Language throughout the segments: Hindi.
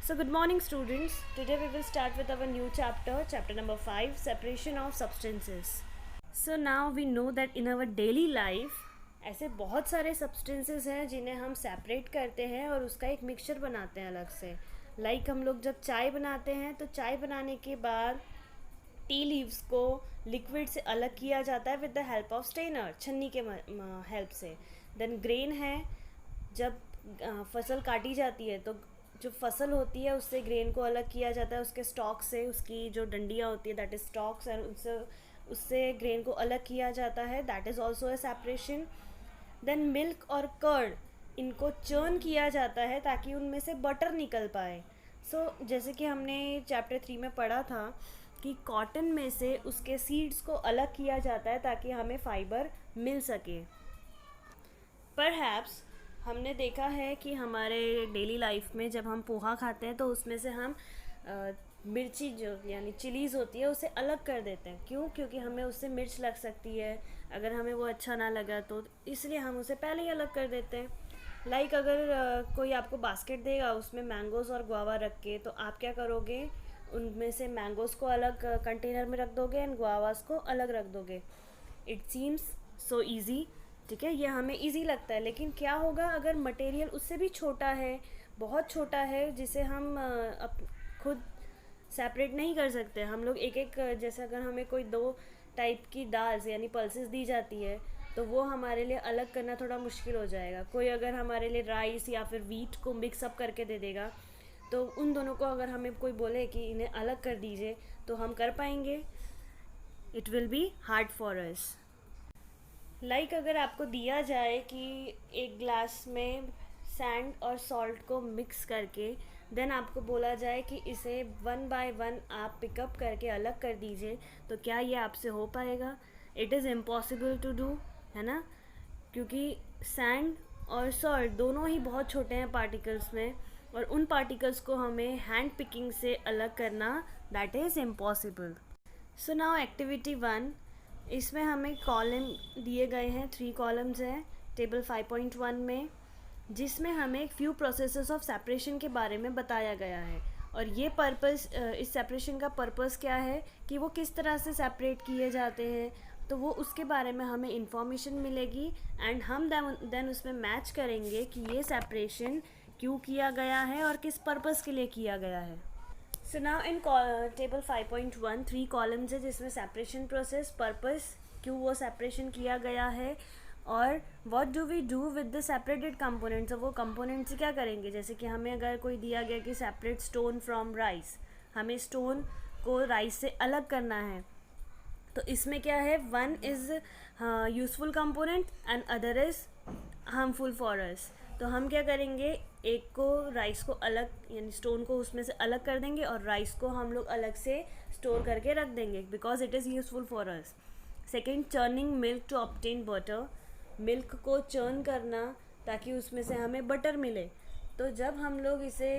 So, good morning, students. Today we will start with our new chapter, chapter number 5, separation of substances. So, now we know that in our daily life ऐसे बहुत सारे substances हैं जिन्हें हम separate करते हैं और उसका एक mixture बनाते हैं अलग से. Like हम लोग जब चाय बनाते हैं तो चाय बनाने के बाद टी लीव्स को लिक्विड से अलग किया जाता है with the help of strainer, छन्नी के हेल्प से. देन ग्रेन है, जब फसल काटी जाती है तो जो फसल होती है उससे ग्रेन को अलग किया जाता है उसके स्टॉक से, उसकी जो डंडियाँ होती है दैट इज स्टॉक्स, और उससे ग्रेन को अलग किया जाता है, that is also a separation. Then milk और कर्ड, इनको चर्न किया जाता है ताकि उनमें से बटर निकल पाए. जैसे कि हमने चैप्टर 3 में पढ़ा था कि कॉटन में से उसके सीड्स को अलग किया जाता है ताकि हमें फाइबर मिल सके. परहैप्स हमने देखा है कि हमारे डेली लाइफ में जब हम पोहा खाते हैं तो उसमें से हम मिर्ची जो यानी चिलीज़ होती है उसे अलग कर देते हैं. क्यों? क्योंकि हमें उससे मिर्च लग सकती है, अगर हमें वो अच्छा ना लगा तो इसलिए हम उसे पहले ही अलग कर देते हैं. लाइक अगर कोई आपको बास्केट देगा उसमें मैंगोज़ और गुआवा रख के, तो आप क्या करोगे, उनमें से मैंगोज़ को अलग कंटेनर में रख दोगे एंड गुआवास को अलग रख दोगे. It seems so easy. ठीक है, ये हमें इजी लगता है, लेकिन क्या होगा अगर मटेरियल उससे भी छोटा है, बहुत छोटा है, जिसे हम खुद सेपरेट नहीं कर सकते. हम लोग एक एक जैसे अगर हमें कोई 2 टाइप की दाल्स यानी पल्सेस दी जाती है तो वो हमारे लिए अलग करना थोड़ा मुश्किल हो जाएगा. कोई अगर हमारे लिए राइस या फिर वीट को मिक्सअप करके दे देगा तो उन दोनों को अगर हमें कोई बोले कि इन्हें अलग कर दीजिए तो हम कर पाएंगे? It will be hard for us. Like अगर आपको दिया जाए कि एक ग्लास में सैंड और सॉल्ट को मिक्स करके देन आपको बोला जाए कि इसे 1 बाय 1 आप पिकअप करके अलग कर दीजिए, तो क्या ये आपसे हो पाएगा? It is impossible to do, है ना, क्योंकि सैंड और सॉल्ट दोनों ही बहुत छोटे हैं पार्टिकल्स में, और उन पार्टिकल्स को हमें हैंड पिकिंग से अलग करना that is impossible. So now activity 1, इसमें हमें कॉलम दिए गए हैं, 3 कॉलम्स हैं टेबल 5.1 में, जिसमें हमें फ्यू प्रोसेसेस ऑफ सेपरेशन के बारे में बताया गया है. और ये पर्पस, इस सेपरेशन का पर्पस क्या है कि वो किस तरह से सेपरेट किए जाते हैं, तो वो उसके बारे में हमें इंफॉर्मेशन मिलेगी एंड हम देन उसमें मैच करेंगे कि ये सेपरेशन क्यों किया गया है और किस पर्पस के लिए किया गया है. So now in table 5.1 3 columns है जिसमें सेपरेशन प्रोसेस, पर्पस, क्यों वो सेपरेशन किया गया है, और what do we do with the separated components. वो कंपोनेंट्स क्या करेंगे, जैसे कि हमें अगर कोई दिया गया कि सेपरेट स्टोन फ्रॉम राइस, हमें स्टोन को राइस से अलग करना है, तो इसमें क्या है, one is useful component and other is harmful for us. तो हम क्या करेंगे, एक को राइस को अलग यानी स्टोन को उसमें से अलग कर देंगे और राइस को हम लोग अलग से स्टोर करके रख देंगे because it is useful for us. Second, churning milk to obtain butter, milk को चर्न करना ताकि उसमें से हमें बटर मिले. तो जब हम लोग इसे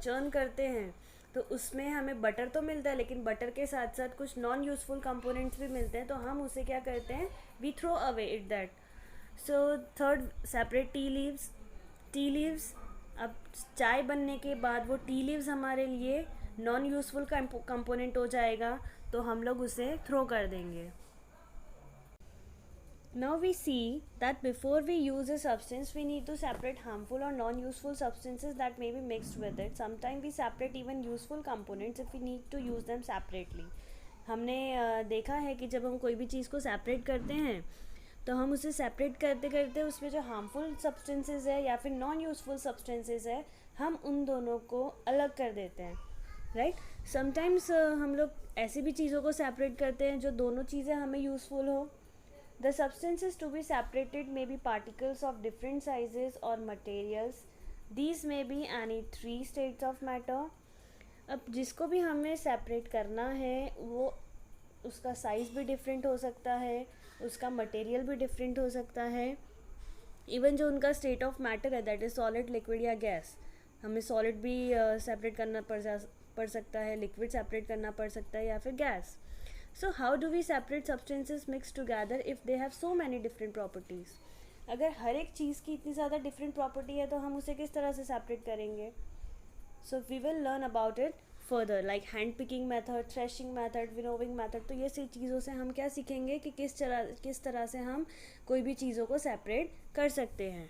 चर्न करते हैं तो उसमें हमें बटर तो मिलता है, लेकिन बटर के साथ साथ कुछ नॉन यूज़फुल कंपोनेंट्स भी मिलते हैं, तो हम उसे क्या करते हैं, we throw away it that. So third, separate tea leaves. Tea leaves, अब चाय बनने के बाद वो टी लीव्स हमारे लिए नॉन यूज़फुल कंपोनेंट हो जाएगा, तो हम लोग उसे थ्रो कर देंगे. Now we see that before we use a substance, we need to separate harmful or non-useful substances that may be mixed with it. Sometimes we separate even useful components if we need to use them separately. हमने देखा है कि जब हम कोई भी चीज़ को सेपरेट करते हैं तो हम उसे सेपरेट करते करते उसमें जो हार्मफुल सब्सटेंसेस है या फिर नॉन यूज़फुल सब्सटेंसेस है, हम उन दोनों को अलग कर देते हैं, राइट. समटाइम्स हम लोग ऐसी भी चीज़ों को सेपरेट करते हैं जो दोनों चीज़ें हमें यूज़फुल हो. The substances to be separated may be particles of different sizes or materials. These may be any 3 states of matter. अब जिसको भी हमें सेपरेट करना है वो उसका साइज़ भी डिफरेंट हो सकता है, उसका मटेरियल भी डिफरेंट हो सकता है, इवन जो उनका स्टेट ऑफ मैटर है दैट इज़ सॉलिड, लिक्विड या गैस. हमें सॉलिड भी सेपरेट करना पड़ सकता है, लिक्विड सेपरेट करना पड़ सकता है, या फिर gas. So how do we separate substances mixed together if they have so many different properties? अगर हर एक चीज़ की इतनी ज़्यादा डिफरेंट प्रॉपर्टी है तो हम उसे किस तरह से सेपरेट करेंगे? So we will learn about it further, like hand picking method, threshing method, winnowing method. तो ये सी चीज़ों से हम क्या सीखेंगे कि किस तरह से हम कोई भी चीज़ों को सेपरेट कर सकते हैं।